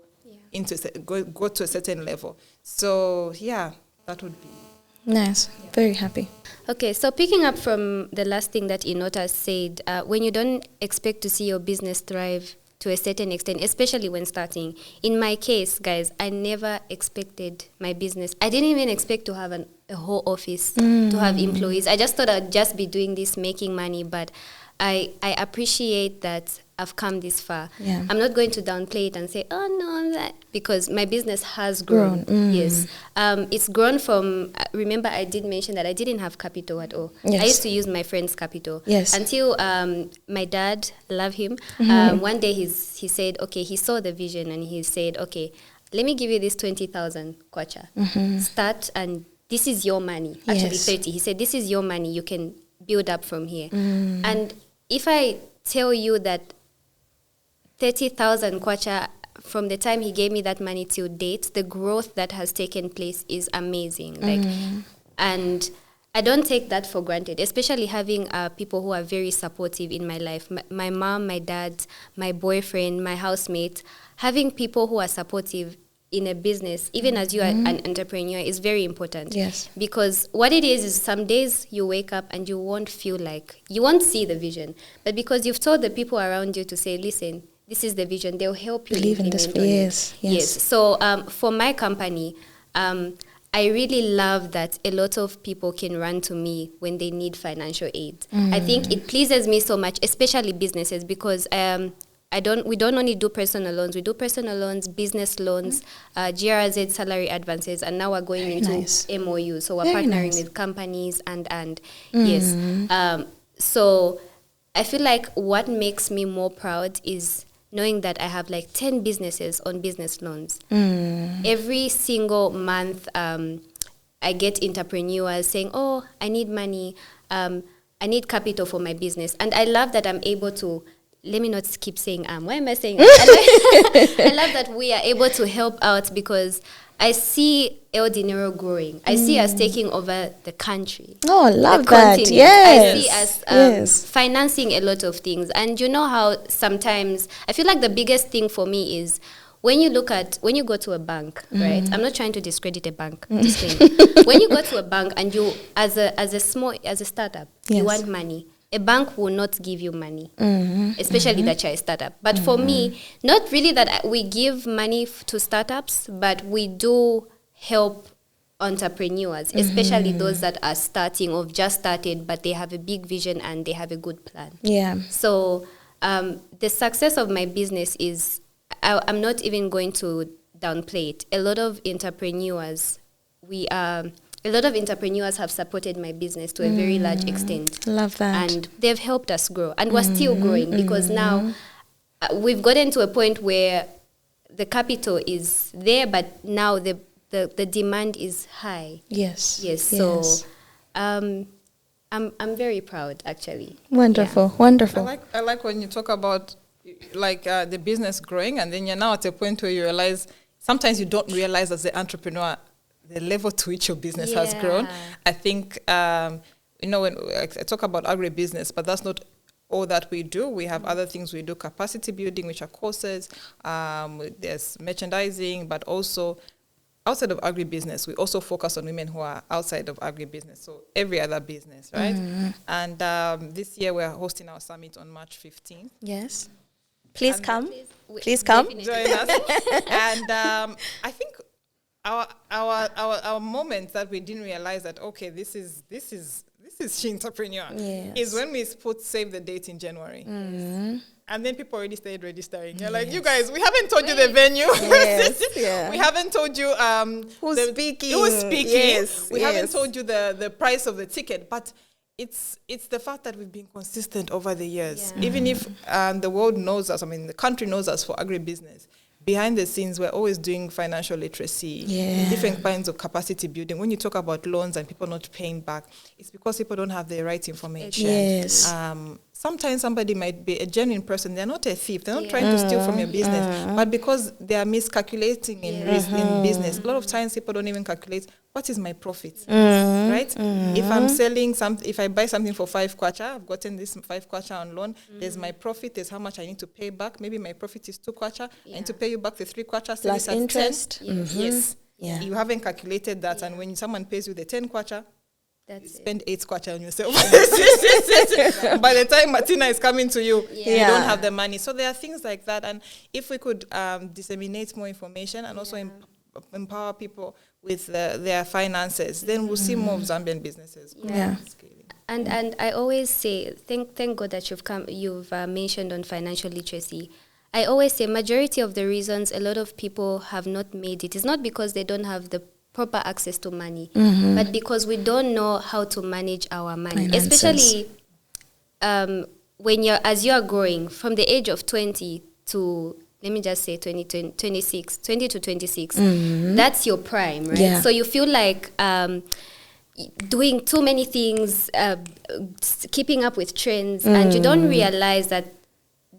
Speaker 3: go to a certain level. So, yeah, that would be
Speaker 1: nice. Yeah. Very happy.
Speaker 2: Okay, so picking up from the last thing that Inota said, when you don't expect to see your business thrive to a certain extent, especially when starting. In my case, guys, I never expected my business. I didn't even expect to have a whole office, to have employees. I just thought I'd just be doing this, making money, but I appreciate that I've come this far.
Speaker 1: Yeah.
Speaker 2: I'm not going to downplay it and say, oh no, because my business has grown. Yes. It's grown from, remember I did mention that I didn't have capital at all.
Speaker 1: Yes.
Speaker 2: I used to use my friend's capital.
Speaker 1: Yes.
Speaker 2: Until my dad, love him, one day he said, okay, he saw the vision and he said, okay, let me give you this 20,000 kwacha. Start, and this is your money. Actually 30. He said, this is your money. You can build up from here. And if I tell you that 30,000 kwacha, from the time he gave me that money till date, the growth that has taken place is amazing. And I don't take that for granted, especially having people who are very supportive in my life. My mom, my dad, my boyfriend, my housemate, having people who are supportive in a business, even as you are an entrepreneur, is very important.
Speaker 1: Yes.
Speaker 2: Because what it is some days you wake up and you won't feel like, you won't see the vision. But because you've told the people around you to say, listen, this is the vision, they'll help you.
Speaker 1: Believe in this. Yes.
Speaker 2: So for my company, I really love that a lot of people can run to me when they need financial aid. I think it pleases me so much, especially businesses, because we don't only do personal loans. We do personal loans, business loans, GRZ salary advances, and now we're going into MOU. So we're partnering with companies and yes. So I feel like what makes me more proud is knowing that I have like 10 businesses on business loans. Every single month, I get entrepreneurs saying, oh, I need money. I need capital for my business. And I love that I'm able to, let me not keep saying why am I saying I love that we are able to help out, because I see El Dinero growing. I see us taking over the country.
Speaker 1: Oh, I love that. Yes.
Speaker 2: I see us financing a lot of things. And you know how sometimes, I feel like the biggest thing for me is when you go to a bank, right? I'm not trying to discredit a bank. Just saying. When you go to a bank and you, as a startup, you want money, a bank will not give you money, especially that you're a startup. But for me, not really that we give money to startups, but we do help entrepreneurs, especially those that are starting or just started, but they have a big vision and they have a good plan.
Speaker 1: Yeah.
Speaker 2: So the success of my business is, I'm not even going to downplay it. A lot of entrepreneurs have supported my business to a very large extent.
Speaker 1: Love that.
Speaker 2: And they've helped us grow. And we're still growing, because now we've gotten to a point where the capital is there, but now the demand is high.
Speaker 1: Yes.
Speaker 2: So I'm very proud, actually.
Speaker 1: Wonderful. Wonderful.
Speaker 3: I like when you talk about the business growing, and then you're now at a point where you realize, sometimes you don't realize as the entrepreneur the level to which your business has grown. I think, when I talk about agribusiness, but that's not all that we do. We have other things we do, capacity building, which are courses, there's merchandising, but also outside of agribusiness, we also focus on women who are outside of agribusiness, so every other business, right? And this year we're hosting our summit on March 15th.
Speaker 1: Yes. Please come. Please come.
Speaker 3: Join us. And I think our moment that we didn't realize that, okay, this is She Entrepreneur, is when we put save the date in January. And then people already started registering. You're like, you guys, we haven't told you the venue. We haven't told you
Speaker 1: who's speaking.
Speaker 3: We haven't told you the price of the ticket. But it's the fact that we've been consistent over the years. Even if the world knows us, the country knows us for agribusiness, behind the scenes, we're always doing financial literacy, different kinds of capacity building. When you talk about loans and people not paying back, it's because people don't have the right information.
Speaker 1: Yes.
Speaker 3: Sometimes somebody might be a genuine person. They're not a thief. They're not trying to steal from your business. But because they are miscalculating in business, a lot of times people don't even calculate, what is my profit? Right? If I'm selling if I buy something for 5 kwacha, I've gotten this 5 kwacha on loan, there's my profit, there's how much I need to pay back. Maybe my profit is 2 kwacha. I need to pay you back the 3 kwacha.
Speaker 1: Plus interest.
Speaker 3: Yes. Yeah. You haven't calculated that. And when someone pays you the 10 kwacha, you spend 8 kwacha on yourself. By the time Martina is coming to you, you don't have the money. So there are things like that. And if we could disseminate more information and also empower people with their finances, then we'll see more of Zambian businesses.
Speaker 2: And I always say, thank God that you've mentioned on financial literacy. I always say majority of the reasons a lot of people have not made it is not because they don't have the proper access to money, but because we don't know how to manage our money, especially as you are growing from the age of 20 to, let me just say 20 to 26, that's your prime, right? Yeah. So you feel like doing too many things, keeping up with trends, and you don't realize that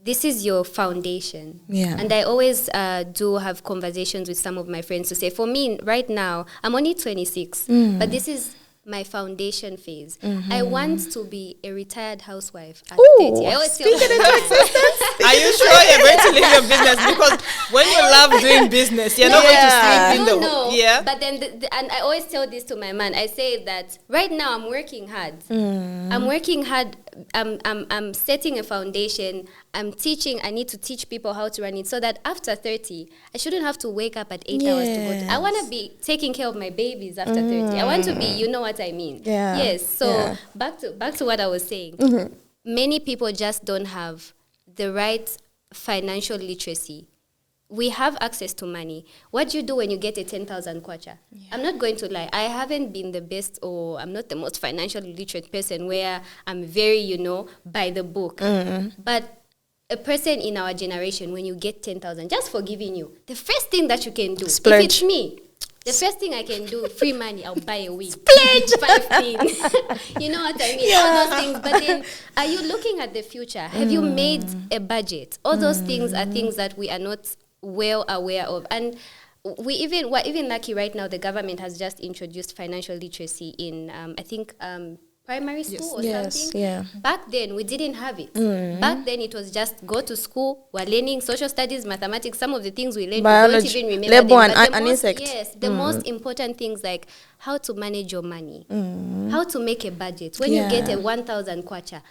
Speaker 2: this is your foundation. Yeah. And I always do have conversations with some of my friends to say, for me, right now, I'm only 26, but this is my foundation phase. I want to be a retired housewife at 30. I always speak it into existence.
Speaker 3: Are you sure you're going to leave your business? Because when you love doing business, you're not going to sleep in the... Yeah.
Speaker 2: But then, and I always tell this to my man, I say that right now I'm working hard. I'm working hard. I'm setting a foundation. I'm teaching. I need to teach people how to run it so that after 30, I shouldn't have to wake up at 8 hours to go. I want to be taking care of my babies after 30. I want to be, you know what I mean? Yeah. Yes. So back to what I was saying. Many people just don't have the right financial literacy. We have access to money. What do you do when you get a 10,000 kwacha? Yeah. I'm not going to lie. I haven't been the best, or I'm not the most financially literate person where I'm very, by the book. But a person in our generation, when you get 10,000, just for giving you, the first thing that you can do,
Speaker 1: splurge.
Speaker 2: If it's me, the first thing I can do, free money, I'll buy a wig. Splurge! 5 things. You know what I mean? Yeah. All those things. But then, are you looking at the future? Have you made a budget? All those things are things that we are not well aware of. And we're even lucky right now, the government has just introduced financial literacy in, I think, primary school or something. Yeah. Back then, we didn't have it. Back then, it was just go to school, we're learning social studies, mathematics, some of the things we learned,
Speaker 1: biology,
Speaker 2: we don't even remember them.
Speaker 1: And insect.
Speaker 2: Yes, the most important things like how to manage your money, how to make a budget. When you get a 1,000 kwacha,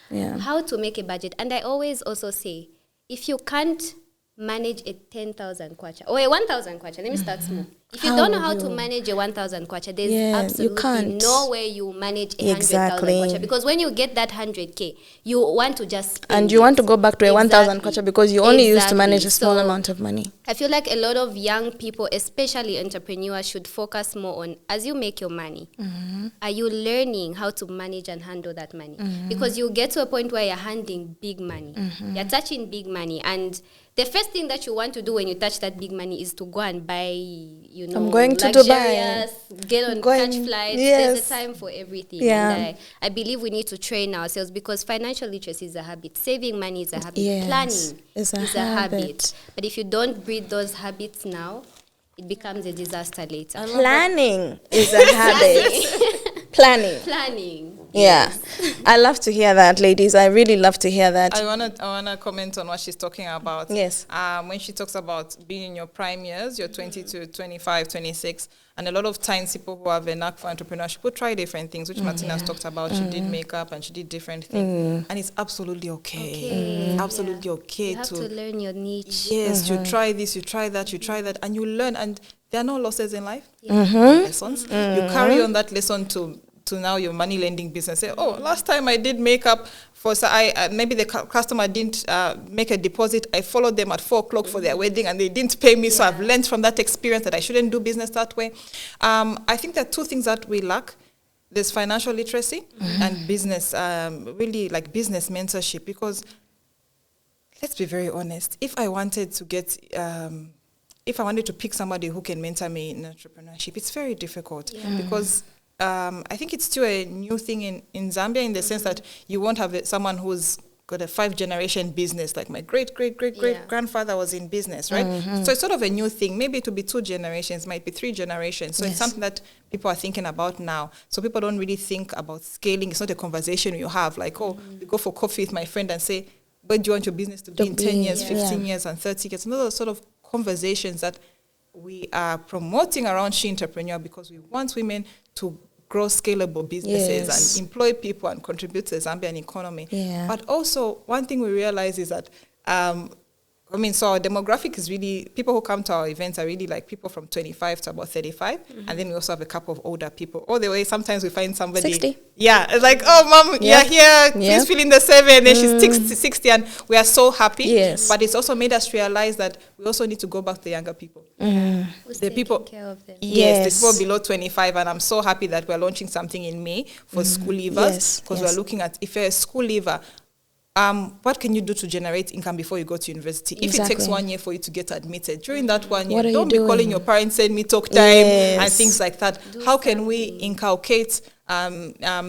Speaker 2: how to make a budget. And I always also say, if you can't manage a 10,000 kwacha or a 1,000 kwacha, let me start small. If you don't know how to manage a 1,000 kwacha, there's absolutely no way you manage a 100,000 kwacha, because when you get that 100K, you want to just spend
Speaker 1: and you want to go back to a 1,000 kwacha because you only used to manage a small amount of money.
Speaker 2: I feel like a lot of young people, especially entrepreneurs, should focus more on, as you make your money, are you learning how to manage and handle that money? Because you get to a point where you're handling big money. You're touching big money, and the first thing that you want to do when you touch that big money is to go and buy,
Speaker 1: I'm going to Dubai,
Speaker 2: get on catch flights. There's a time for everything. And I believe we need to train ourselves, because financial literacy is a habit. Saving money is a habit. Planning is a habit. But if you don't breed those habits now, it becomes a disaster later.
Speaker 1: Planning is a habit. Planning. Yeah. I love to hear that, ladies. I really love to hear that.
Speaker 3: I wanna comment on what she's talking about.
Speaker 1: Yes.
Speaker 3: When she talks about being in your prime years, you're 20 to 25, 26, and a lot of times people who have a knack for entrepreneurship will try different things, which Martina has talked about. She did makeup and she did different things. And it's absolutely okay. Absolutely okay.
Speaker 2: You have to learn your niche.
Speaker 3: Yes, you try this, you try that, and you learn. And there are no losses in life. Lessons. You carry on that lesson to now your money lending business. Say, last time I did makeup for, maybe the customer didn't make a deposit. I followed them at 4:00 for their wedding and they didn't pay me. So I've learned from that experience that I shouldn't do business that way. I think there are two things that we lack. There's financial literacy and business, really like business mentorship. Because let's be very honest, if I wanted to get if I wanted to pick somebody who can mentor me in entrepreneurship, it's very difficult because I think it's still a new thing in Zambia in the sense that you won't have someone who's got a 5-generation business, like my great grandfather was in business, right? So it's sort of a new thing. Maybe it will be 2 generations, might be 3 generations. So it's something that people are thinking about now. So people don't really think about scaling. It's not a conversation you have like, you go for coffee with my friend and say, where do you want your business to be in 10 years, 15 years, and 30 years? And those are sort of conversations that we are promoting around She Entrepreneur because we want women to grow scalable businesses and employ people and contribute to the Zambian economy. But also, one thing we realize is that, so our demographic is really, people who come to our events are really like people from 25 to about 35. And then we also have a couple of older people. All the way, sometimes we find somebody.
Speaker 1: 60.
Speaker 3: Yeah, it's like, oh, mom, you're here, please fill in the 7. And then she's 60, and we are so happy.
Speaker 1: Yes.
Speaker 3: But it's also made us realize that we also need to go back to the younger people.
Speaker 2: Who's
Speaker 3: The people,
Speaker 2: care of them?
Speaker 3: Yes, the people below 25, and I'm so happy that we're launching something in May for school leavers because we're looking at, if you're a school leaver, what can you do to generate income before you go to university? If it takes 1 year for you to get admitted, during that 1 year, don't be calling your parents, send me talk time and things like that. How can we inculcate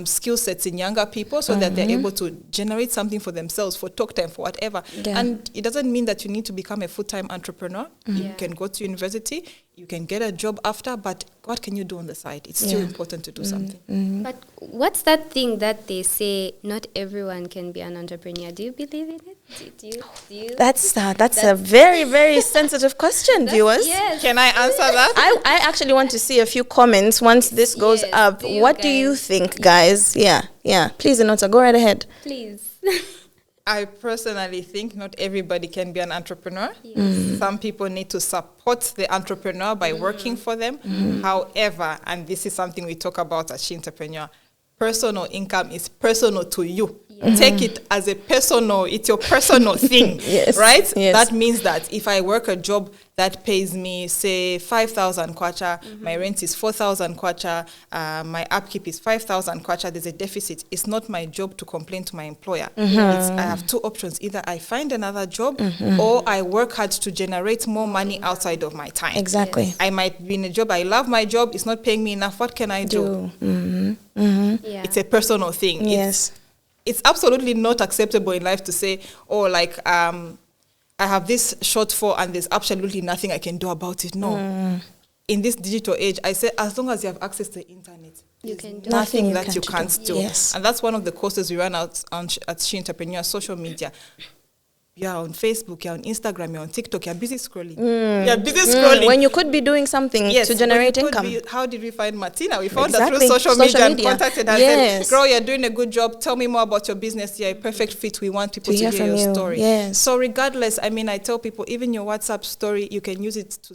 Speaker 3: skill sets in younger people so that they're able to generate something for themselves, for talk time, for whatever? And it doesn't mean that you need to become a full-time entrepreneur. You can go to university, you can get a job after, but what can you do on the side? It's still important to do something.
Speaker 2: But what's that thing that they say not everyone can be an entrepreneur? Do you believe in it? Do you
Speaker 1: That's a very, very sensitive question, viewers.
Speaker 2: Yes.
Speaker 3: Can I answer that?
Speaker 1: I actually want to see a few comments once this goes up. What do you think, guys? Yeah. Please, Inota, go right ahead.
Speaker 2: Please.
Speaker 3: I personally think not everybody can be an entrepreneur. Some people need to support the entrepreneur by working for them. However, and this is something we talk about at She Entrepreneur, personal income is personal to you. Take it as it's your personal thing, right? That means that if I work a job that pays me, say, 5,000 kwacha, my rent is 4,000 kwacha, my upkeep is 5,000 kwacha, there's a deficit. It's not my job to complain to my employer. I have 2 options. Either I find another job or I work hard to generate more money outside of my time.
Speaker 1: Exactly.
Speaker 3: I might be in a job, I love my job, it's not paying me enough. What can I do? It's a personal thing. It's absolutely not acceptable in life to say, I have this shortfall and there's absolutely nothing I can do about it. No. In this digital age, I say as long as you have access to the internet,
Speaker 2: you can do
Speaker 3: nothing that you can't do.
Speaker 1: Yes.
Speaker 3: And that's one of the courses we run out at She Entrepreneur, social media. You're on Facebook, you're on Instagram, you're on TikTok, you're busy scrolling. You're busy scrolling.
Speaker 1: When you could be doing something to generate income.
Speaker 3: How did we find Martina? We found her through social media and contacted her and said, girl, you're doing a good job. Tell me more about your business. You're a perfect fit. We want people to hear your story. So regardless, I tell people, even your WhatsApp story, you can use it to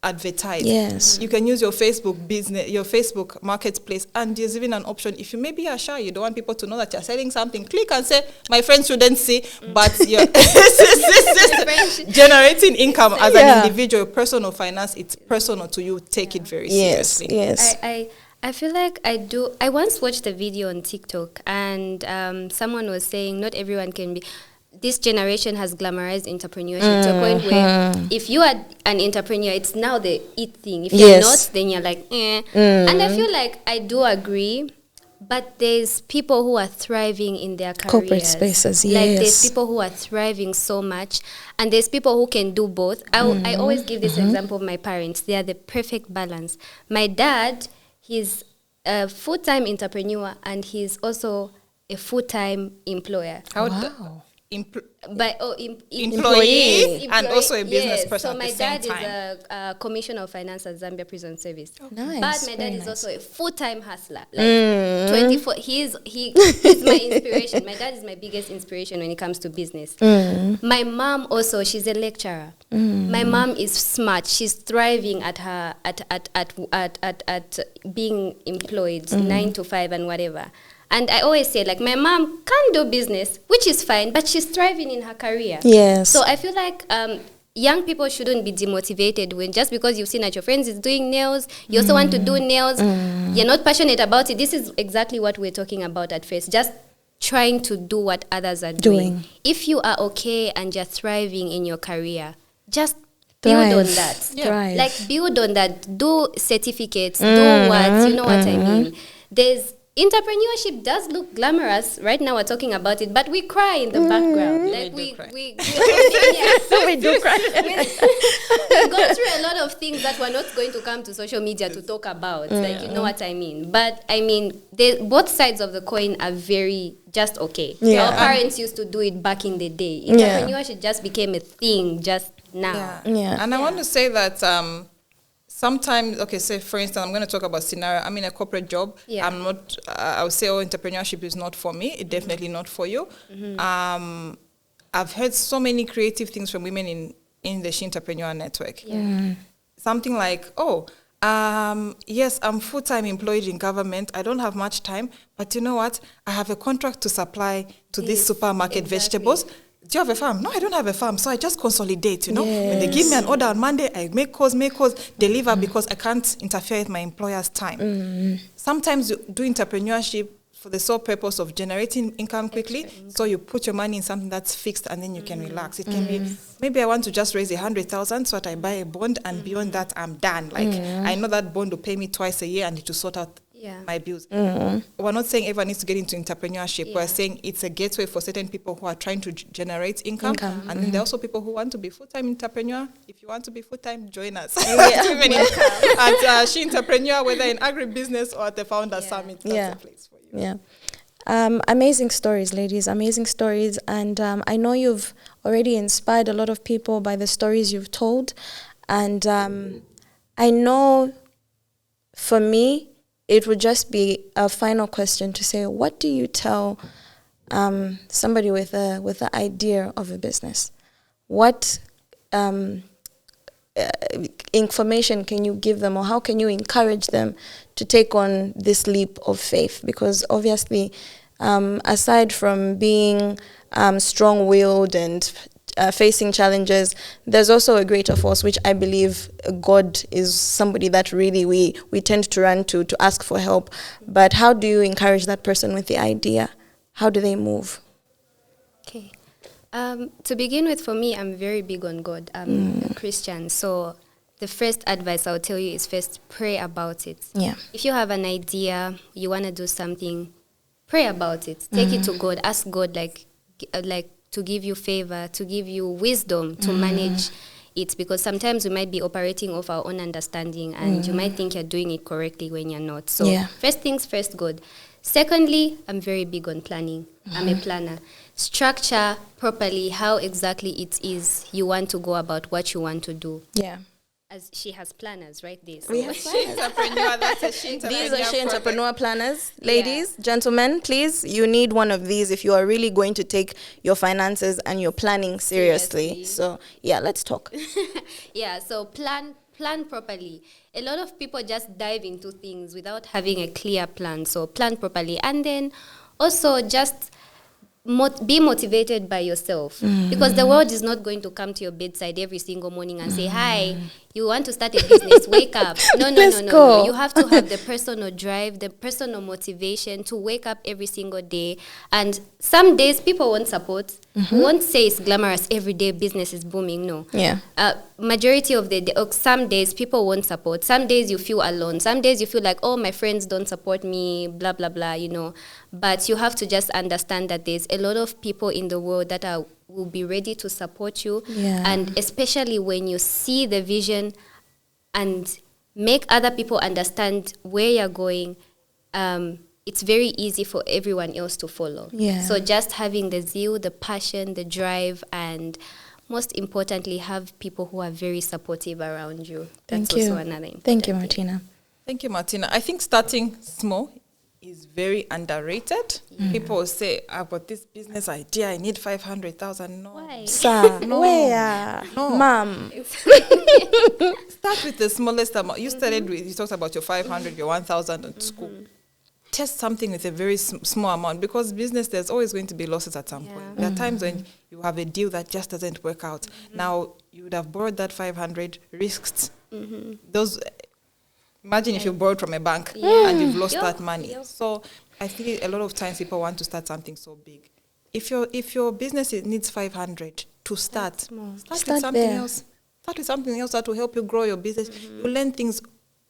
Speaker 3: advertise. You can use your Facebook business, your Facebook marketplace, and there's even an option. If you maybe are shy, you don't want people to know that you're selling something, click and say, my friends shouldn't see, but you're generating income as an individual, personal finance, it's personal to you. Take it very seriously.
Speaker 2: I feel like I once watched a video on TikTok and someone was saying not everyone can be. This generation has glamorized entrepreneurship to a point where if you are an entrepreneur, it's now the it thing. If you're not, then you're like, And I feel like I do agree, but there's people who are thriving in their careers.
Speaker 1: Corporate spaces,
Speaker 2: Like there's people who are thriving so much, and there's people who can do both. I always give this example of my parents. They are the perfect balance. My dad, he's a full-time entrepreneur, and he's also a full-time employer.
Speaker 3: Employee and also a business person.
Speaker 2: So my dad is a commissioner of finance at Zambia Prison Service.
Speaker 1: Nice.
Speaker 2: But my dad is also a full-time hustler. Like 24. He's my inspiration. My dad is my biggest inspiration when it comes to business. My mom also, she's a lecturer. My mom is smart. She's thriving at her at being employed 9 to 5 and whatever. And I always say, like, my mom can't do business, which is fine, but she's thriving in her career. So I feel like young people shouldn't be demotivated when just because you've seen that your friends is doing nails, you also want to do nails, you're not passionate about it. This is exactly what we're talking about at first, just trying to do what others are doing. If you are okay and just thriving in your career, just build on that.
Speaker 1: Thrive.
Speaker 2: Like build on that. Do certificates. Do what? You know what I mean? There's entrepreneurship does look glamorous. Right now we're talking about it, but we cry in the background. Like we
Speaker 1: do cry.
Speaker 2: We go through a lot of things that we're not going to come to social media to talk about. Like, you know what I mean? But I mean, both sides of the coin are very just okay. Our parents used to do it back in the day. Entrepreneurship just became a thing just now.
Speaker 3: And I want to say that sometimes, okay, say for instance, I'm going to talk about scenario. I'm in a corporate job. I'm not, I would say, entrepreneurship is not for me. It's definitely not for you. I've heard so many creative things from women in the She Entrepreneur Network. Something like, yes, I'm full-time employed in government. I don't have much time. But you know what? I have a contract to supply to this supermarket vegetables. Do you have a farm? No, I don't have a farm. So I just consolidate, When they give me an order on Monday, I make calls, deliver because I can't interfere with my employer's time. Sometimes you do entrepreneurship for the sole purpose of generating income quickly. So you put your money in something that's fixed and then you can relax. It can be, maybe I want to just raise 100,000 so that I buy a bond and beyond that, I'm done. Like I know that bond will pay me twice a year and it will sort out my bills. We're not saying everyone needs to get into entrepreneurship. We're saying it's a gateway for certain people who are trying to generate income. And then there are also people who want to be full-time entrepreneur. If you want to be full-time, join us. At She Entrepreneur, whether in Agribusiness or at the Founder Summit, that's the place for you.
Speaker 1: Amazing stories, ladies. Amazing stories. And I know you've already inspired a lot of people by the stories you've told. And I know for me, it would just be a final question to say, what do you tell somebody with the idea of a business? What information can you give them, or how can you encourage them to take on this leap of faith? Because obviously, aside from being strong-willed and facing challenges, there's also a greater force, which I believe God is somebody that really we tend to run to ask for help. But how do you encourage that person with the idea? How do they move?
Speaker 2: Okay. To begin with, for me, I'm very big on God. I'm a Christian. So the first advice I'll tell you is first pray about it. If you have an idea, you want to do something, pray about it. Take it to God. Ask God, like to give you favor, to give you wisdom to manage it, because sometimes we might be operating off our own understanding and you might think you're doing it correctly when you're not. So first things first, God. Secondly, I'm very big on planning. I'm a planner. Structure properly how exactly it is you want to go about what you want to do. As she has planners right there. So
Speaker 1: we have planners. These are She Entrepreneur planners. Ladies, gentlemen, please, you need one of these if you are really going to take your finances and your planning seriously. So, let's talk.
Speaker 2: So plan properly. A lot of people just dive into things without having a clear plan. So plan properly. And then also just be motivated by yourself, because the world is not going to come to your bedside every single morning and say, hi, you want to start a business, wake up. No. You have to have the personal drive, the personal motivation to wake up every single day. And some days people won't support. We won't say it's glamorous every day, business is booming. No. Majority of the day, some days people won't support. Some days you feel alone. Some days you feel like, oh, my friends don't support me, blah, blah, blah, But you have to just understand that there's a lot of people in the world that will be ready to support you. And especially when you see the vision and make other people understand where you're going, it's very easy for everyone else to follow. So just having the zeal, the passion, the drive, and most importantly, have people who are very supportive around you. That's also another important
Speaker 1: Thank you, Martina.
Speaker 3: Thank you, Martina. I think starting small is very underrated. People will say, about this business idea, I need 500,000. No.
Speaker 2: Why?
Speaker 1: Sir, where? No. Mom.
Speaker 3: Start with the smallest amount. You started with, you talked about your 500, your 1,000 at school. Test something with a very small amount, because business, there's always going to be losses at some point. There are times when you have a deal that just doesn't work out. Now, you would have borrowed that 500, risked those. Imagine if you borrowed from a bank and you've lost that money. So I think a lot of times people want to start something so big. If your business needs 500 to start with something else. start with something else that will help you grow your business. You learn things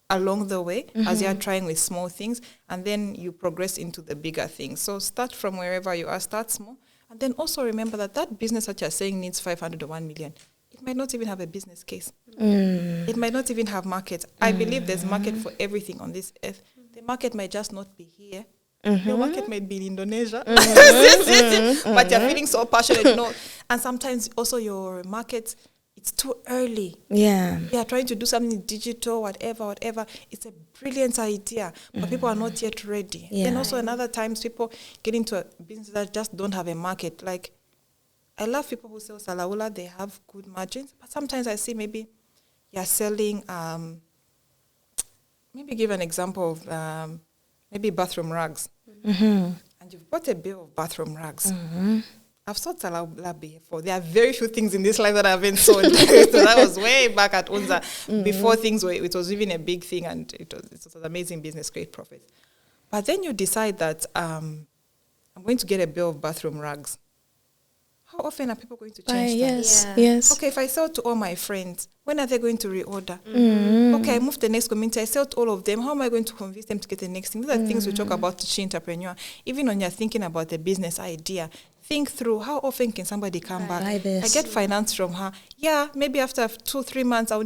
Speaker 3: along the way as you're trying with small things, and then you progress into the bigger things. So start from wherever you are, start small. And then also remember that business that you're saying needs 500 or 1 million, it might not even have a business case. It might not even have market. I believe there's market for everything on this earth. The market might just not be here. Your market might be in Indonesia. But you're feeling so passionate. And sometimes also your market, it's too early.
Speaker 1: Yeah.
Speaker 3: You are trying to do something digital, whatever. It's a brilliant idea, but people are not yet ready.
Speaker 1: Yeah.
Speaker 3: And also another times people get into a business that just don't have a market. Like, I love people who sell salaula. They have good margins. But sometimes I see maybe you're selling, maybe give an example of maybe bathroom rugs. And you've bought a bill of bathroom rugs. I've sold salaula before. There are very few things in this life that I haven't sold. So that was way back at Unza, before it was even a big thing, and it was an amazing business, great profit. But then you decide that I'm going to get a bill of bathroom rugs. How often are people going to change that?
Speaker 1: Yes.
Speaker 3: Okay, if I sell to all my friends, when are they going to reorder? Okay, I move to the next community. I sell to all of them. How am I going to convince them to get the next thing? These are things we talk about to She Entrepreneur. Even when you're thinking about the business idea, think through how often can somebody come back. I get finance from her. Yeah, maybe after 2-3 months, I'll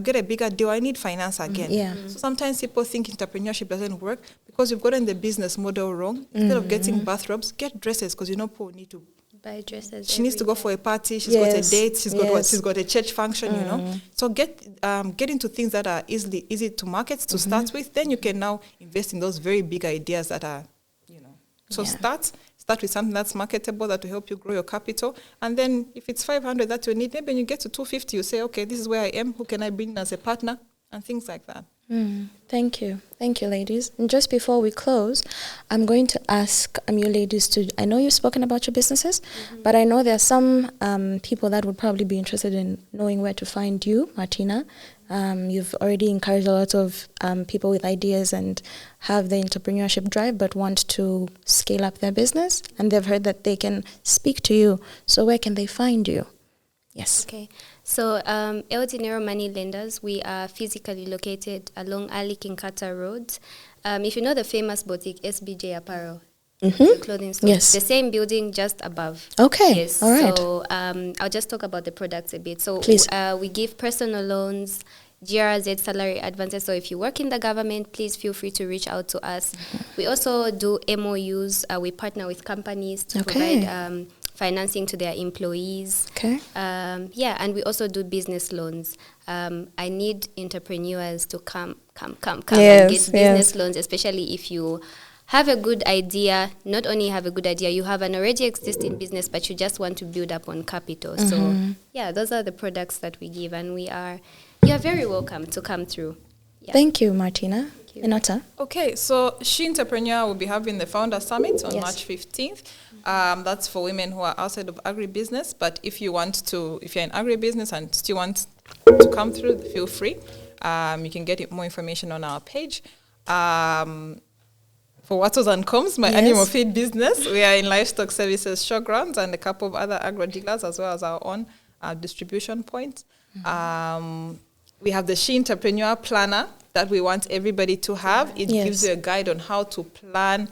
Speaker 3: get a bigger deal. I need finance again. So sometimes people think entrepreneurship doesn't work because you've gotten the business model wrong. Instead of getting bathrobes, get dresses, because people need to
Speaker 2: buy dresses.
Speaker 3: She needs to go for a party. She's got a date. She's got a church function. So get into things that are easy to market to start with. Then you can now invest in those very big ideas that are, So start with something that's marketable, that will help you grow your capital. And then if it's 500 that you need, maybe when you get to 250, you say, okay, this is where I am. Who can I bring in as a partner? And things like that.
Speaker 1: Thank you, ladies. And just before we close, I'm going to ask you ladies I know you've spoken about your businesses, but I know there are some people that would probably be interested in knowing where to find you, Martina. You've already encouraged a lot of people with ideas and have the entrepreneurship drive, but want to scale up their business, and they've heard that they can speak to you. So where can they find you? Yes.
Speaker 2: Okay. So, El Dinero Money Lenders, we are physically located along Ali Kinkata Road. If you know the famous boutique, SBJ Apparel, the clothing store.
Speaker 1: Yes.
Speaker 2: The same building just above.
Speaker 1: Okay.
Speaker 2: Yes.
Speaker 1: All right.
Speaker 2: So, I'll just talk about the products a bit. So,
Speaker 1: please.
Speaker 2: We give personal loans, GRZ salary advances. So if you work in the government, please feel free to reach out to us. We also do MOUs. We partner with companies to provide financing to their employees.
Speaker 1: Okay.
Speaker 2: And we also do business loans. I need entrepreneurs to come and get business loans, especially if you have a good idea. Not only have a good idea, you have an already existing business, but you just want to build up on capital. So those are the products that we give, and you're very welcome to come through. Yeah.
Speaker 1: Thank you, Martina. Inota.
Speaker 3: Okay, so She Entrepreneur will be having the Founder Summit on March 15th. That's for women who are outside of agribusiness. But if you're in agribusiness and still want to come through, feel free. You can get more information on our page. For Wattles and Combs, my animal feed business, we are in livestock services, showgrounds, and a couple of other agro dealers, as well as our own distribution points. We have the She Entrepreneur Planner that we want everybody to have. It gives you a guide on how to plan,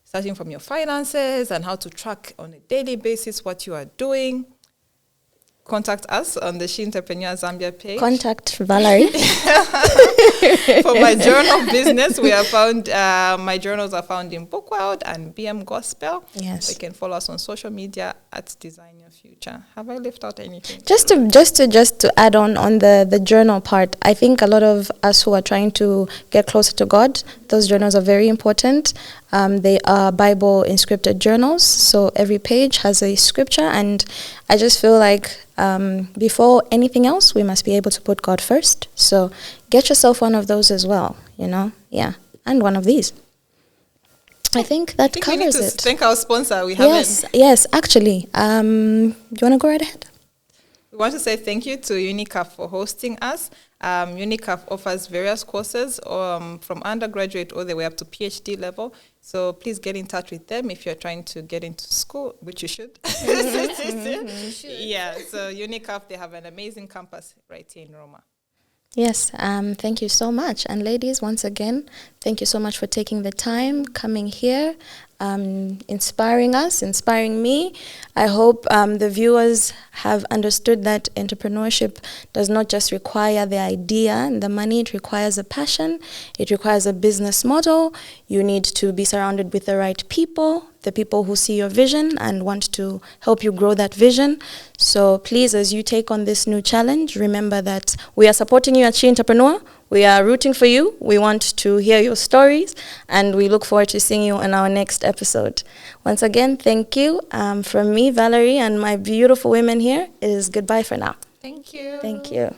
Speaker 3: starting from your finances, and how to track on a daily basis what you are doing. Contact us on the She Entrepreneur Zambia page.
Speaker 1: Contact Valerie.
Speaker 3: For my journal business, we are found. My journals are found in Bookworld and BM Gospel.
Speaker 1: Yes.
Speaker 3: You can follow us on social media at Design Your Future. Have I left out anything?
Speaker 1: Just to add on the journal part, I think a lot of us who are trying to get closer to God, those journals are very important. They are Bible inscripted journals, so every page has a scripture, and I just feel like before anything else, we must be able to put God first. So get yourself one of those as well, and one of these. I think that covers
Speaker 3: we need to
Speaker 1: it.
Speaker 3: Thank our sponsor. We haven't.
Speaker 1: Yes, actually. Do you want to go right ahead?
Speaker 3: We want to say thank you to UNICAF for hosting us. UNICAF offers various courses from undergraduate all the way up to PhD level. So please get in touch with them if you're trying to get into school, which you should. Yeah, so UNICAF, they have an amazing campus right here in Roma.
Speaker 1: Yes, thank you so much. And ladies, once again, thank you so much for taking the time, coming here, inspiring us, inspiring me. I hope the viewers have understood that entrepreneurship does not just require the idea and the money. It requires a passion. It requires a business model. You need to be surrounded with the right people, the people who see your vision and want to help you grow that vision. So please, as you take on this new challenge, remember that we are supporting you at She Entrepreneur. We are rooting for you. We want to hear your stories, and we look forward to seeing you in our next episode. Once again, thank you. From me, Valerie, and my beautiful women here, it is goodbye for now.
Speaker 3: Thank you.
Speaker 1: Thank you.